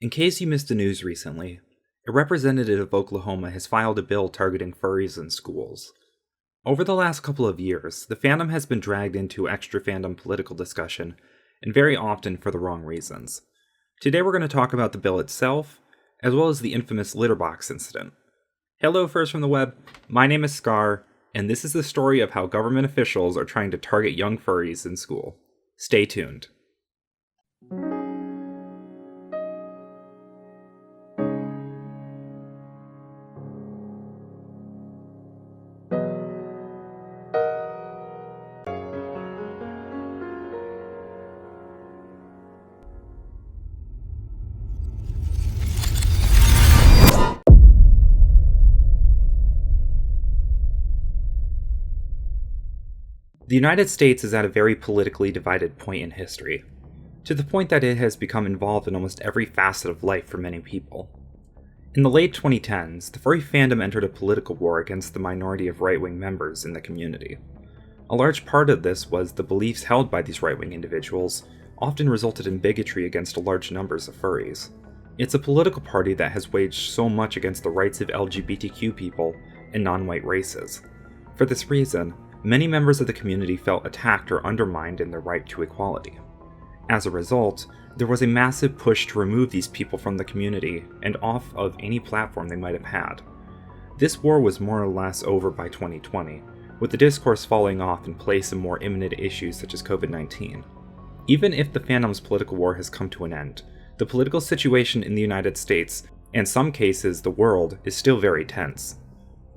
In case you missed the news recently, a representative of Oklahoma has filed a bill targeting furries in schools. Over the last couple of years, the fandom has been dragged into extra fandom political discussion, and very often for the wrong reasons. Today we're going to talk about the bill itself, as well as the infamous Litterbox incident. Hello Furs from the web, my name is Scar, and this is the story of how government officials are trying to target young furries in school. Stay tuned. The United States is at a very politically divided point in history, to the point that it has become involved in almost every facet of life for many people. In the late 2010s, the furry fandom entered a political war against the minority of right-wing members in the community. A large part of this was the beliefs held by these right-wing individuals often resulted in bigotry against large numbers of furries. It's a political party that has waged so much against the rights of LGBTQ people and non-white races. For this reason, many members of the community felt attacked or undermined in their right to equality. As a result, there was a massive push to remove these people from the community and off of any platform they might have had. This war was more or less over by 2020, with the discourse falling off in place of more imminent issues such as COVID-19. Even if the fandom's political war has come to an end, the political situation in the United States, and some cases the world, is still very tense.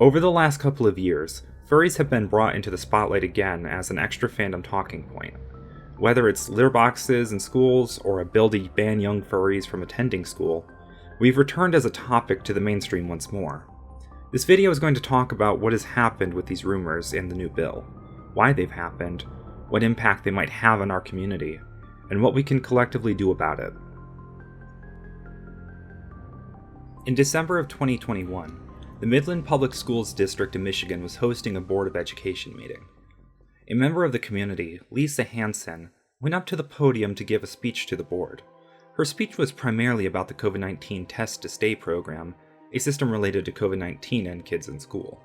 Over the last couple of years, furries have been brought into the spotlight again as an extra fandom talking point. Whether it's litterboxes in schools or a bill to ban young furries from attending school, we've returned as a topic to the mainstream once more. This video is going to talk about what has happened with these rumors and the new bill, why they've happened, what impact they might have on our community, and what we can collectively do about it. In December of 2021, the Midland Public Schools District in Michigan was hosting a Board of Education meeting. A member of the community, Lisa Hansen, went up to the podium to give a speech to the board. Her speech was primarily about the COVID-19 Test to Stay program, a system related to COVID-19 and kids in school.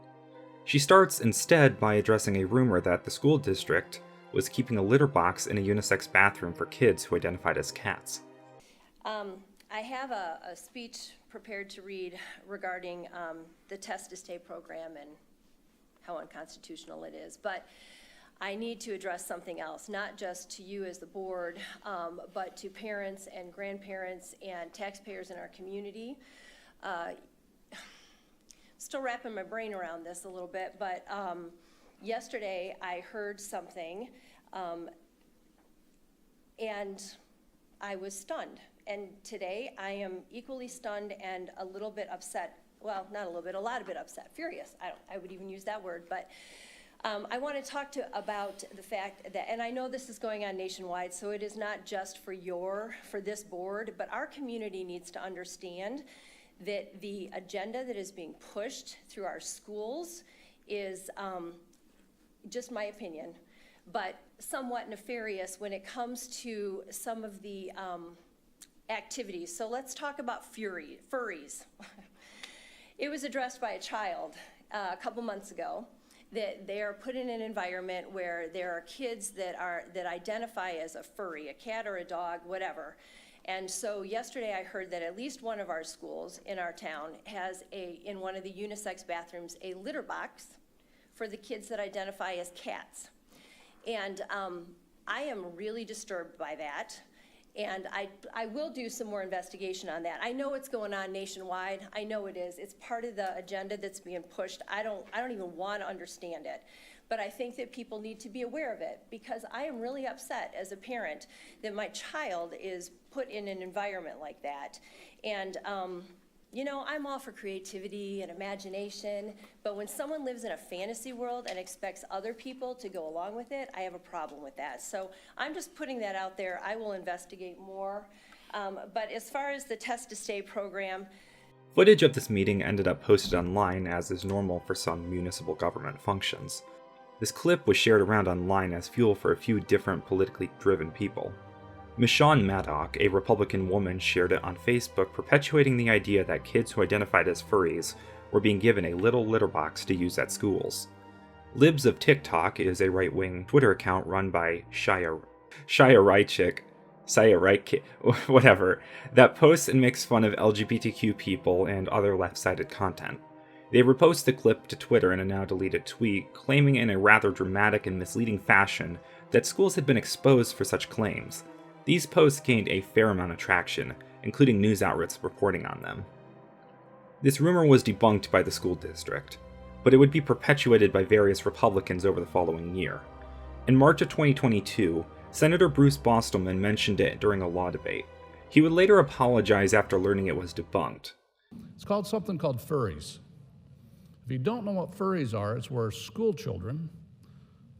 She starts instead by addressing a rumor that the school district was keeping a litter box in a unisex bathroom for kids who identified as cats. I have a speech prepared to read regarding the Test to Stay program and how unconstitutional it is, but I need to address something else, not just to you as the board, but to parents and grandparents and taxpayers in our community. Still wrapping my brain around this a little bit, but yesterday I heard something and I was stunned. And today I am equally stunned and a little bit upset. Well, not a little bit, a lot of bit upset, furious. I would even use that word, but I want to talk about the fact that, and I know this is going on nationwide, so it is not just for this board, but our community needs to understand that the agenda that is being pushed through our schools is, just my opinion, but somewhat nefarious when it comes to some of the activities. So let's talk about furries. It was addressed by a child a couple months ago that they are put in an environment where there are kids that identify as a furry, a cat or a dog, whatever. And so yesterday I heard that at least one of our schools in our town has in one of the unisex bathrooms, a litter box for the kids that identify as cats. And I am really disturbed by that. And I will do some more investigation on that. I know it's going on nationwide. I know it is. It's part of the agenda that's being pushed. I don't even want to understand it. But I think that people need to be aware of it because I am really upset as a parent that my child is put in an environment like that. And you know, I'm all for creativity and imagination, but when someone lives in a fantasy world and expects other people to go along with it, I have a problem with that. So I'm just putting that out there. I will investigate more. But as far as the Test to Stay program, Footage of this meeting ended up posted online as is normal for some municipal government functions. This clip was shared around online as fuel for a few different politically driven people. Michonne Maddock, a Republican woman, shared it on Facebook, perpetuating the idea that kids who identified as furries were being given a little litter box to use at schools. Libs of TikTok is a right-wing Twitter account run by Shia Reichik, whatever, that posts and makes fun of LGBTQ people and other left-sided content. They repost the clip to Twitter in a now-deleted tweet, claiming in a rather dramatic and misleading fashion that schools had been exposed for such claims. These posts gained a fair amount of traction, including news outlets reporting on them. This rumor was debunked by the school district, but it would be perpetuated by various Republicans over the following year. In March of 2022, Senator Bruce Bostelman mentioned it during a law debate. He would later apologize after learning it was debunked. It's called something called furries. If you don't know what furries are, it's where school children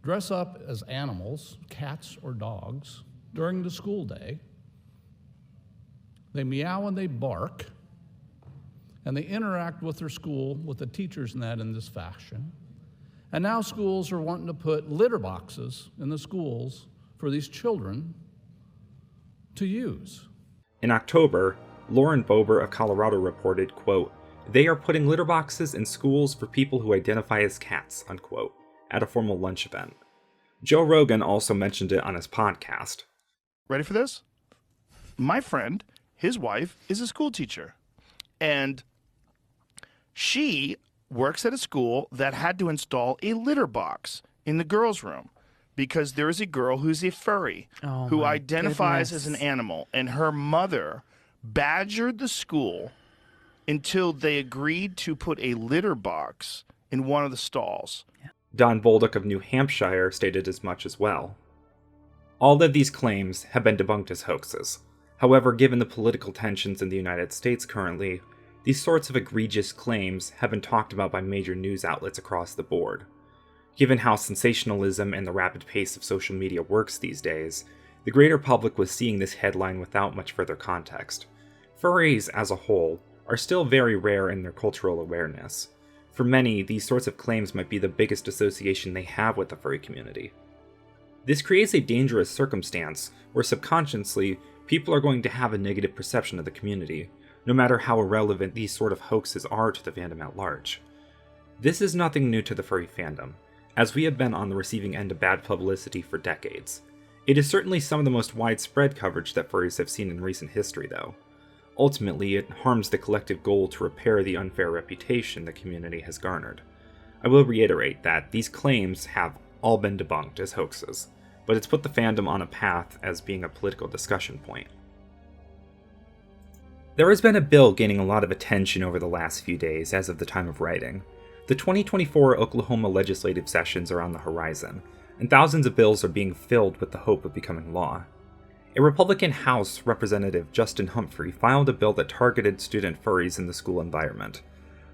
dress up as animals, cats or dogs, during the school day. They meow and they bark, and they interact with their school, with the teachers and that in this fashion. And now schools are wanting to put litter boxes in the schools for these children to use. In October, Lauren Bober of Colorado reported, quote, "They are putting litter boxes in schools for people who identify as cats," unquote, at a formal lunch event. Joe Rogan also mentioned it on his podcast. Ready for this? My friend, his wife, is a school teacher. And she works at a school that had to install a litter box in the girls' room because there is a girl who's a furry who identifies as an animal. And her mother badgered the school until they agreed to put a litter box in one of the stalls. Don Bolduc of New Hampshire stated as much as well. All of these claims have been debunked as hoaxes. However, given the political tensions in the United States currently, these sorts of egregious claims have been talked about by major news outlets across the board. Given how sensationalism and the rapid pace of social media works these days, the greater public was seeing this headline without much further context. Furries, as a whole, are still very rare in their cultural awareness. For many, these sorts of claims might be the biggest association they have with the furry community. This creates a dangerous circumstance where subconsciously, people are going to have a negative perception of the community, no matter how irrelevant these sort of hoaxes are to the fandom at large. This is nothing new to the furry fandom, as we have been on the receiving end of bad publicity for decades. It is certainly some of the most widespread coverage that furries have seen in recent history, though. Ultimately, it harms the collective goal to repair the unfair reputation the community has garnered. I will reiterate that these claims have all been debunked as hoaxes, but it's put the fandom on a path as being a political discussion point. There has been a bill gaining a lot of attention over the last few days as of the time of writing. The 2024 Oklahoma legislative sessions are on the horizon, and thousands of bills are being filled with the hope of becoming law. A Republican House Representative, Justin Humphrey, filed a bill that targeted student furries in the school environment.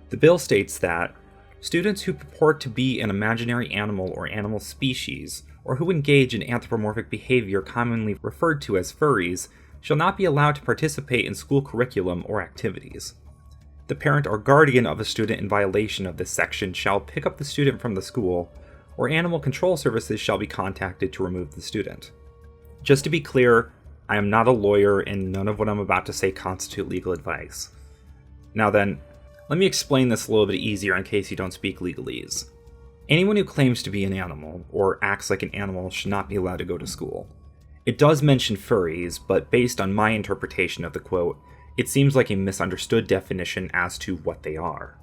The bill states that students who purport to be an imaginary animal or animal species, or who engage in anthropomorphic behavior commonly referred to as furries, shall not be allowed to participate in school curriculum or activities. The parent or guardian of a student in violation of this section shall pick up the student from the school, or animal control services shall be contacted to remove the student. Just to be clear, I am not a lawyer and none of what I'm about to say constitute legal advice. Now then, let me explain this a little bit easier in case you don't speak legalese. Anyone who claims to be an animal, or acts like an animal, should not be allowed to go to school. It does mention furries, but based on my interpretation of the quote, it seems like a misunderstood definition as to what they are.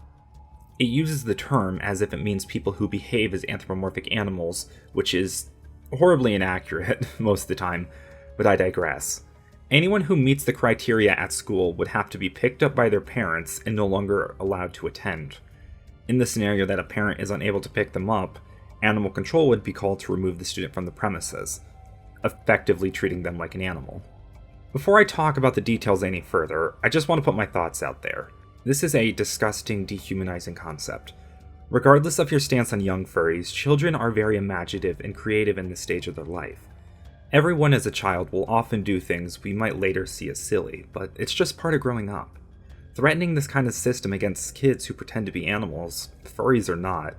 It uses the term as if it means people who behave as anthropomorphic animals, which is horribly inaccurate most of the time, but I digress. Anyone who meets the criteria at school would have to be picked up by their parents and no longer allowed to attend. In the scenario that a parent is unable to pick them up, animal control would be called to remove the student from the premises, effectively treating them like an animal. Before I talk about the details any further, I just want to put my thoughts out there. This is a disgusting, dehumanizing concept. Regardless of your stance on young furries, children are very imaginative and creative in this stage of their life. Everyone as a child will often do things we might later see as silly, but it's just part of growing up. Threatening this kind of system against kids who pretend to be animals, furries or not,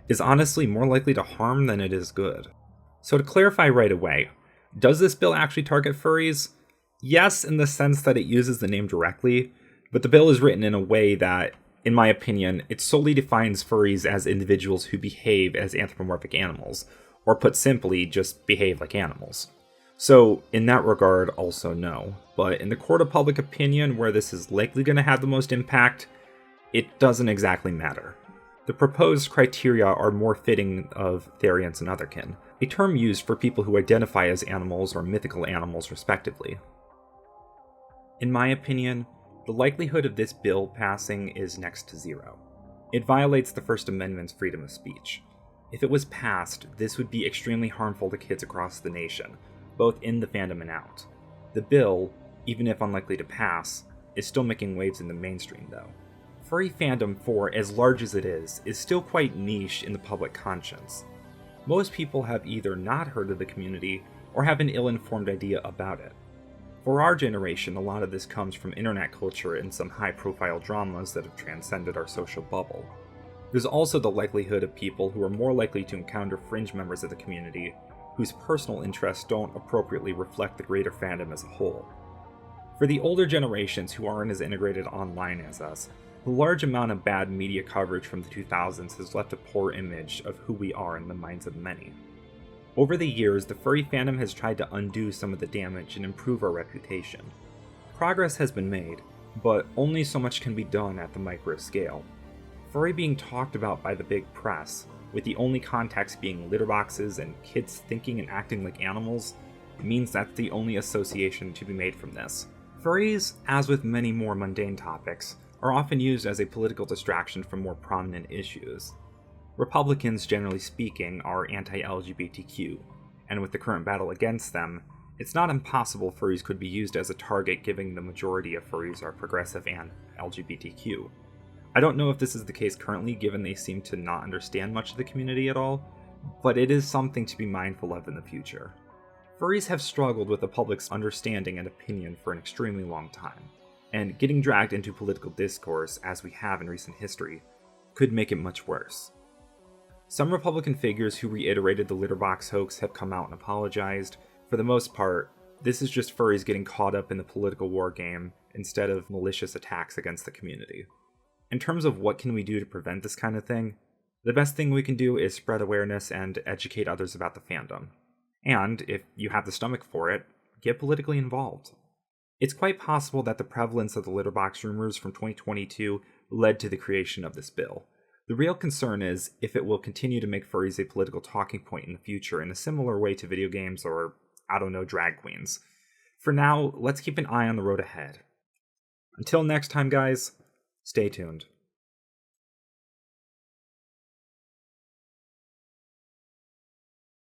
is honestly more likely to harm than it is good. So to clarify right away, Does this bill actually target furries? Yes, in the sense that it uses the name directly, but the bill is written in a way that, in my opinion, it solely defines furries as individuals who behave as anthropomorphic animals, or put simply, just behave like animals. So, in that regard, also no. But in the court of public opinion, where this is likely going to have the most impact, it doesn't exactly matter. The proposed criteria are more fitting of therians and otherkin, a term used for people who identify as animals or mythical animals respectively. In my opinion, the likelihood of this bill passing is next to zero. It violates the First Amendment's freedom of speech. If it was passed, this would be extremely harmful to kids across the nation, both in the fandom and out. The bill, even if unlikely to pass, is still making waves in the mainstream though. Furry fandom, for as large as it is still quite niche in the public conscience. Most people have either not heard of the community or have an ill-informed idea about it. For our generation, a lot of this comes from internet culture and some high-profile dramas that have transcended our social bubble. There's also the likelihood of people who are more likely to encounter fringe members of the community whose personal interests don't appropriately reflect the greater fandom as a whole. For the older generations who aren't as integrated online as us, the large amount of bad media coverage from the 2000s has left a poor image of who we are in the minds of many. Over the years, the furry fandom has tried to undo some of the damage and improve our reputation. Progress has been made, but only so much can be done at the micro scale. Furry being talked about by the big press, with the only context being litterboxes and kids thinking and acting like animals, means that's the only association to be made from this. Furries, as with many more mundane topics, are often used as a political distraction from more prominent issues. Republicans, generally speaking, are anti-LGBTQ, and with the current battle against them, it's not impossible furries could be used as a target given the majority of furries are progressive and LGBTQ. I don't know if this is the case currently given they seem to not understand much of the community at all, but it is something to be mindful of in the future. Furries have struggled with the public's understanding and opinion for an extremely long time, and getting dragged into political discourse, as we have in recent history, could make it much worse. Some Republican figures who reiterated the Litterbox hoax have come out and apologized. For the most part, this is just furries getting caught up in the political war game instead of malicious attacks against the community. In terms of what can we do to prevent this kind of thing, the best thing we can do is spread awareness and educate others about the fandom. And, if you have the stomach for it, get politically involved. It's quite possible that the prevalence of the Litterbox rumors from 2022 led to the creation of this bill. The real concern is if it will continue to make furries a political talking point in the future in a similar way to video games or, drag queens. For now, let's keep an eye on the road ahead. Until next time, guys, stay tuned.